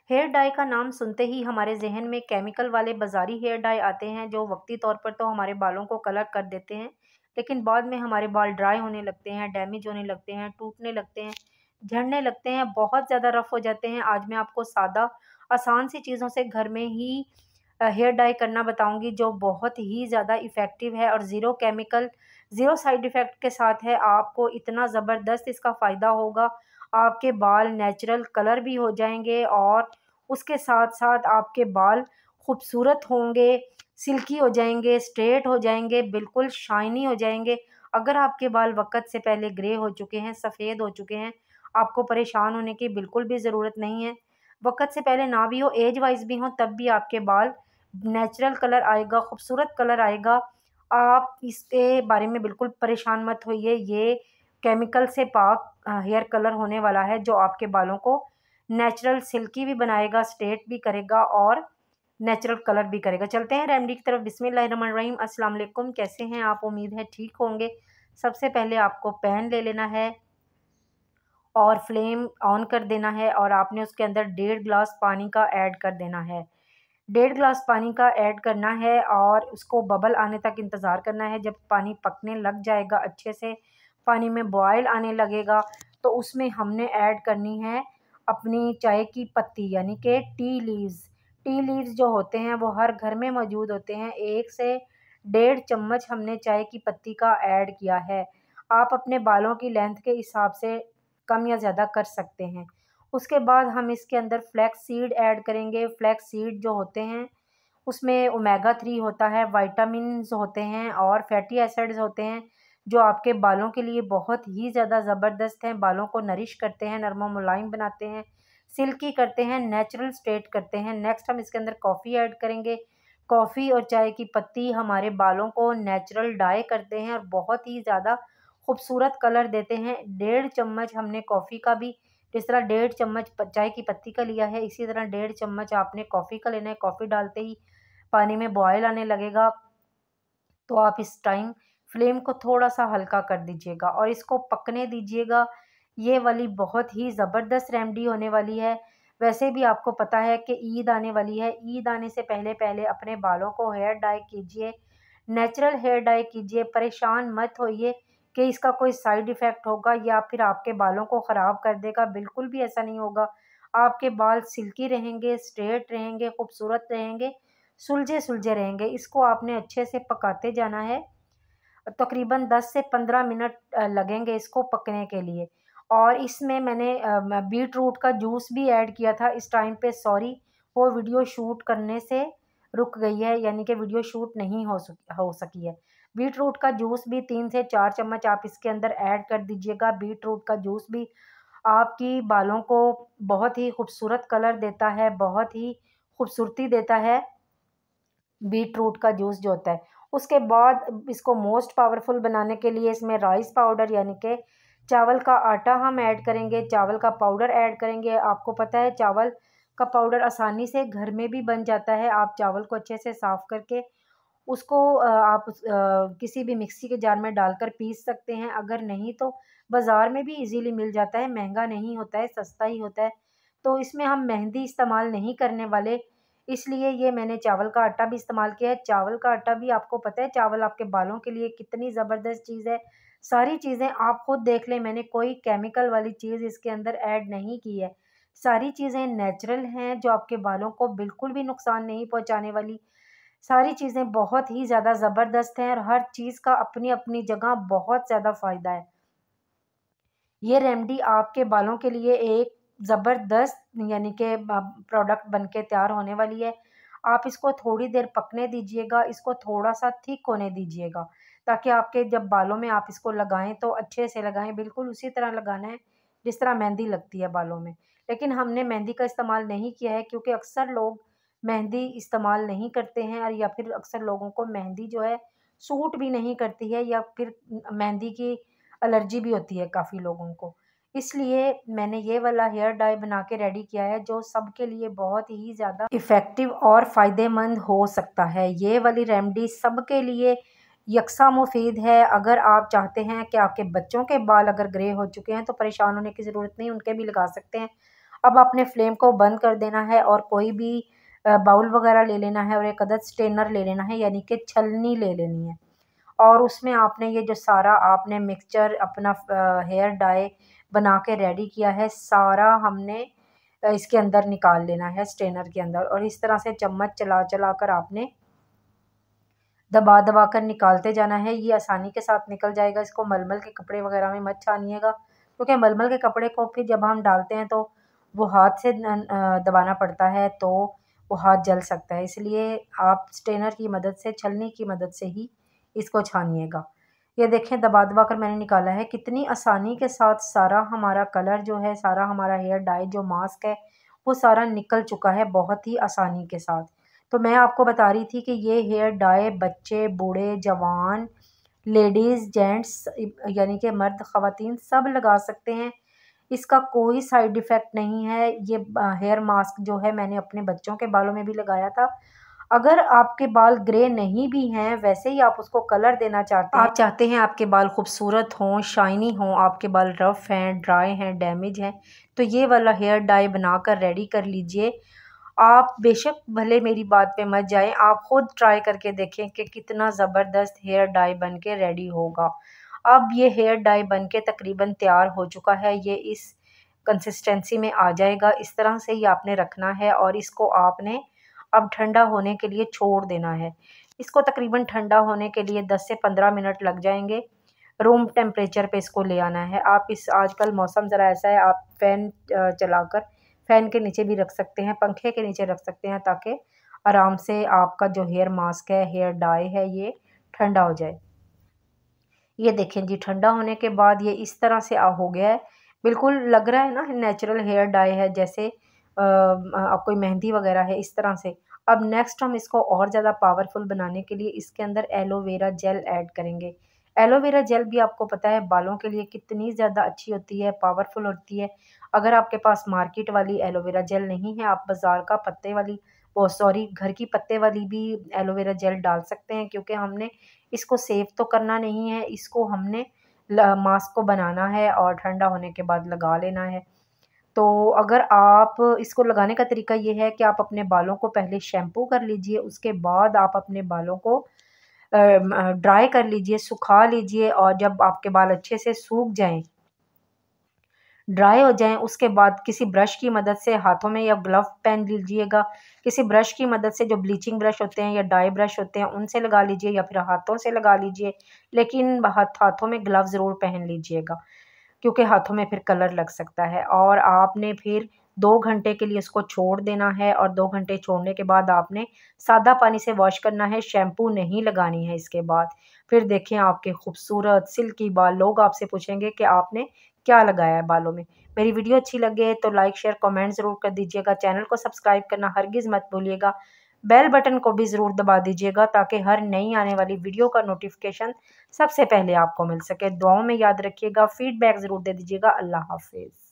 Hair dye का नाम सुनते ही हमारे जहन में केमिकल वाले बाज़ारी हेयर डाई आते हैं, जो वक्ती तौर पर तो हमारे बालों को कलर कर देते हैं, लेकिन बाद में हमारे बाल ड्राई होने लगते हैं, डैमेज होने लगते हैं, टूटने लगते हैं, झड़ने लगते हैं, बहुत ज़्यादा रफ़ हो जाते हैं। आज मैं आपको सादा आसान सी चीज़ों से घर में ही हेयर डाई करना बताऊंगी, जो बहुत ही ज़्यादा इफ़ेक्टिव है और zero chemical, zero side effect के साथ है। आपको इतना ज़बरदस्त इसका फ़ायदा होगा, आपके बाल नेचुरल कलर भी हो जाएंगे और उसके साथ साथ आपके बाल खूबसूरत होंगे, सिल्की हो जाएंगे, स्ट्रेट हो जाएंगे, बिल्कुल शाइनी हो जाएंगे। अगर आपके बाल वक्त से पहले ग्रे हो चुके हैं, सफ़ेद हो चुके हैं, आपको परेशान होने की बिल्कुल भी ज़रूरत नहीं है। वक्त से पहले ना भी हो, एज वाइज भी हो, तब भी आपके बाल नेचुरल कलर आएगा, खूबसूरत कलर आएगा। आप इसके बारे में बिल्कुल परेशान मत होइए। ये केमिकल से पाक हेयर कलर होने वाला है, जो आपके बालों को नेचुरल सिल्की भी बनाएगा, स्ट्रेट भी करेगा और नेचुरल कलर भी करेगा। चलते हैं रेमेडी की तरफ। बिस्मिल्लाहिर्रहमानिर्रहीम। अस्सलाम वालेकुम। कैसे हैं आप? उम्मीद है ठीक होंगे। सबसे पहले आपको पैन ले लेना है और फ्लेम ऑन कर देना है और आपने उसके अंदर 1.5 गिलास पानी का ऐड कर देना है। 1.5 गिलास पानी का ऐड करना है और उसको बबल आने तक इंतज़ार करना है। जब पानी पकने लग जाएगा, अच्छे से पानी में बॉयल आने लगेगा, तो उसमें हमने ऐड करनी है अपनी चाय की पत्ती, यानी कि टी लीव्स। टी लीव्स जो होते हैं वो हर घर में मौजूद होते हैं। 1 से 1.5 चम्मच हमने चाय की पत्ती का ऐड किया है। आप अपने बालों की लेंथ के हिसाब से कम या ज़्यादा कर सकते हैं। उसके बाद हम इसके अंदर फ्लैक्स सीड ऐड करेंगे। फ्लैक्स सीड जो होते हैं उसमें ओमेगा 3 होता है, विटामिन्स होते हैं और फैटी एसिड्स होते हैं, जो आपके बालों के लिए बहुत ही ज़्यादा ज़बरदस्त हैं। बालों को नरिश करते हैं, नरम मुलायम बनाते हैं, सिल्की करते हैं, नेचुरल स्ट्रेट करते हैं। नेक्स्ट हम इसके अंदर कॉफ़ी ऐड करेंगे। कॉफ़ी और चाय की पत्ती हमारे बालों को नेचुरल डाई करते हैं और बहुत ही ज़्यादा खूबसूरत कलर देते हैं। 1.5 चम्मच हमने कॉफ़ी का भी, जिस तरह 1.5 चम्मच चाय की पत्ती का लिया है, इसी तरह 1.5 चम्मच आपने कॉफ़ी का लेना है। कॉफ़ी डालते ही पानी में बॉयल आने लगेगा, तो आप इस टाइम फ्लेम को थोड़ा-सा हल्का कर दीजिएगा और इसको पकने दीजिएगा। ये वाली बहुत ही ज़बरदस्त रेमेडी होने वाली है। वैसे भी आपको पता है कि ईद आने वाली है। ईद आने से पहले-पहले अपने बालों को हेयर डाई कीजिए, नेचुरल हेयर डाई कीजिए। परेशान मत होइए कि इसका कोई साइड इफ़ेक्ट होगा या फिर आपके बालों को ख़राब कर देगा, बिल्कुल भी ऐसा नहीं होगा। आपके बाल सिल्की रहेंगे, स्ट्रेट रहेंगे, खूबसूरत रहेंगे, सुलझे-सुलझे रहेंगे। इसको आपने अच्छे से पकाते जाना है। तकरीबन 10 से 15 मिनट लगेंगे इसको पकने के लिए। और इसमें मैंने बीट रूट का जूस भी ऐड किया था इस टाइम पे। सॉरी, वो वीडियो शूट करने से रुक गई है, यानी कि वीडियो शूट नहीं हो सकी है। बीट रूट का जूस भी 3 से 4 चम्मच आप इसके अंदर ऐड कर दीजिएगा। बीट रूट का जूस भी आपकी बालों को बहुत ही खूबसूरत कलर देता है, बहुत ही खूबसूरती देता है बीट रूट का जूस जो होता है। उसके बाद इसको मोस्ट पावरफुल बनाने के लिए इसमें राइस पाउडर, यानी कि चावल का आटा हम ऐड करेंगे, चावल का पाउडर ऐड करेंगे। आपको पता है चावल का पाउडर आसानी से घर में भी बन जाता है। आप चावल को अच्छे से साफ़ करके उसको किसी भी मिक्सी के जार में डालकर पीस सकते हैं। अगर नहीं तो बाज़ार में भी इजीली मिल जाता है, महंगा नहीं होता है, सस्ता ही होता है। तो इसमें हम मेहंदी इस्तेमाल नहीं करने वाले, इसलिए ये मैंने चावल का आटा भी इस्तेमाल किया है। चावल का आटा भी आपको पता है चावल आपके बालों के लिए कितनी ज़बरदस्त चीज़ है। सारी चीज़ें आप खुद देख लें, मैंने कोई केमिकल वाली चीज़ इसके अंदर ऐड नहीं की है। सारी चीज़ें नेचुरल हैं, जो आपके बालों को बिल्कुल भी नुकसान नहीं पहुँचाने वाली। सारी चीज़ें बहुत ही ज़्यादा ज़बरदस्त हैं और हर चीज़ का अपनी-अपनी जगह बहुत ज़्यादा फ़ायदा है। ये रेमेडी आपके बालों के लिए एक ज़बरदस्त, यानी कि प्रोडक्ट बन के तैयार होने वाली है। आप इसको थोड़ी देर पकने दीजिएगा, इसको थोड़ा-सा थिक होने दीजिएगा, ताकि आपके जब बालों में आप इसको लगाएँ तो अच्छे से लगाएँ, बिल्कुल उसी तरह लगाना है जिस तरह मेहंदी लगती है बालों में। लेकिन हमने मेहंदी का इस्तेमाल नहीं किया है, क्योंकि अक्सर लोग मेहंदी इस्तेमाल नहीं करते हैं और या फिर अक्सर लोगों को मेहंदी जो है सूट भी नहीं करती है, या फिर मेहंदी की एलर्जी भी होती है काफ़ी लोगों को। इसलिए मैंने ये वाला हेयर डाई बना के रेडी किया है, जो सबके लिए बहुत ही ज़्यादा इफ़ेक्टिव और फ़ायदेमंद हो सकता है। ये वाली रेमेडी सबके लिए यकसा मुफ़ीद है। अगर आप चाहते हैं कि आपके बच्चों के बाल अगर ग्रे हो चुके हैं तो परेशान होने की ज़रूरत नहीं, उनके भी लगा सकते हैं। अब आपने फ्लेम को बंद कर देना है और कोई भी बाउल वगैरह ले लेना है और एक अदद स्ट्रेनर ले लेना है, यानी कि छलनी ले लेनी है। और उसमें आपने ये जो सारा आपने मिक्सचर अपना हेयर डाई बना के रेडी किया है, सारा हमने इसके अंदर निकाल लेना है स्ट्रेनर के अंदर। और इस तरह से चम्मच चला चला कर आपने दबा दबा कर निकालते जाना है। ये आसानी के साथ निकल जाएगा। इसको मलमल के कपड़े वगैरह में मत छानिएगा, क्योंकि मलमल के कपड़े को फिर जब हम डालते हैं तो वो हाथ से दबाना पड़ता है, तो वो हाथ जल सकता है। इसलिए आप स्ट्रेनर की मदद से, छलनी की मदद से ही इसको छानिएगा। ये देखें दबा दबा कर मैंने निकाला है। कितनी आसानी के साथ सारा हमारा कलर जो है, सारा हमारा हेयर डाई जो मास्क है, वो सारा निकल चुका है बहुत ही आसानी के साथ। तो मैं आपको बता रही थी कि ये हेयर डाई बच्चे, बूढ़े, जवान, लेडीज़, जेंट्स, यानी कि मर्द, ख़वातीन सब लगा सकते हैं। इसका कोई साइड इफ़ेक्ट नहीं है। ये हेयर मास्क जो है मैंने अपने बच्चों के बालों में भी लगाया था। अगर आपके बाल ग्रे नहीं भी हैं, वैसे ही आप उसको कलर देना चाहते हैं, आप चाहते हैं आपके बाल खूबसूरत हों, शाइनी हों, आपके बाल रफ़ हैं, ड्राई हैं, डैमेज हैं, तो ये वाला हेयर डाई बनाकर रेडी कर लीजिए। आप बेशक भले मेरी बात पे मत जाएं, आप ख़ुद ट्राई करके देखें कि कितना ज़बरदस्त हेयर डाई बन के रेडी होगा। अब ये हेयर डाई बन के तकरीबन तैयार हो चुका है। ये इस कंसिस्टेंसी में आ जाएगा। इस तरह से ही आपने रखना है और इसको आपने अब ठंडा होने के लिए छोड़ देना है। इसको तकरीबन ठंडा होने के लिए 10 से 15 मिनट लग जाएंगे। रूम टेम्परेचर पे इसको ले आना है। आप इस आजकल मौसम ज़रा ऐसा है, आप फ़ैन चलाकर फ़ैन के नीचे भी रख सकते हैं, पंखे के नीचे रख सकते हैं, ताकि आराम से आपका जो हेयर मास्क है, हेयर डाई है, ये ठंडा हो जाए। ये देखें जी, ठंडा होने के बाद ये इस तरह से हो गया है। बिल्कुल लग रहा है ना नेचुरल हेयर डाई है, जैसे अब कोई मेहंदी वगैरह है, इस तरह से। अब नेक्स्ट हम इसको और ज़्यादा पावरफुल बनाने के लिए इसके अंदर एलोवेरा जेल ऐड करेंगे। एलोवेरा जेल भी आपको पता है बालों के लिए कितनी ज़्यादा अच्छी होती है, पावरफुल होती है। अगर आपके पास मार्केट वाली एलोवेरा जेल नहीं है, आप बाज़ार का पत्ते वाली, वो सॉरी, घर की पत्ते वाली भी एलोवेरा जेल डाल सकते हैं, क्योंकि हमने इसको सेव तो करना नहीं है, इसको हमने मास्क को बनाना है और ठंडा होने के बाद लगा लेना है। तो अगर आप इसको लगाने का तरीका ये है कि आप अपने बालों को पहले शैम्पू कर लीजिए, उसके बाद आप अपने बालों को ड्राई कर लीजिए, सुखा लीजिए, और जब आपके बाल अच्छे से सूख जाएँ, ड्राई हो जाएँ, उसके बाद किसी ब्रश की मदद से हाथों में या ग्लव पहन लीजिएगा। किसी ब्रश की मदद से, जो ब्लीचिंग ब्रश होते हैं या डाई ब्रश होते हैं, उनसे लगा लीजिए या फिर हाथों से लगा लीजिए। लेकिन हाथों में ग्लव ज़रूर पहन लीजिएगा, क्योंकि हाथों में फिर कलर लग सकता है। और आपने फिर 2 घंटे के लिए इसको छोड़ देना है, और 2 घंटे छोड़ने के बाद आपने सादा पानी से वॉश करना है, शैम्पू नहीं लगानी है इसके बाद। फिर देखें आपके खूबसूरत सिल्की बाल। लोग आपसे पूछेंगे कि आपने क्या लगाया है बालों में। मेरी वीडियो अच्छी लगे तो लाइक, शेयर, कमेंट ज़रूर कर दीजिएगा। चैनल को सब्सक्राइब करना हरगिज़ मत भूलिएगा। बेल बटन को भी ज़रूर दबा दीजिएगा, ताकि हर नई आने वाली वीडियो का नोटिफिकेशन सबसे पहले आपको मिल सके। दुआओं में याद रखिएगा, फ़ीडबैक ज़रूर दे दीजिएगा। अल्लाह हाफ़िज़।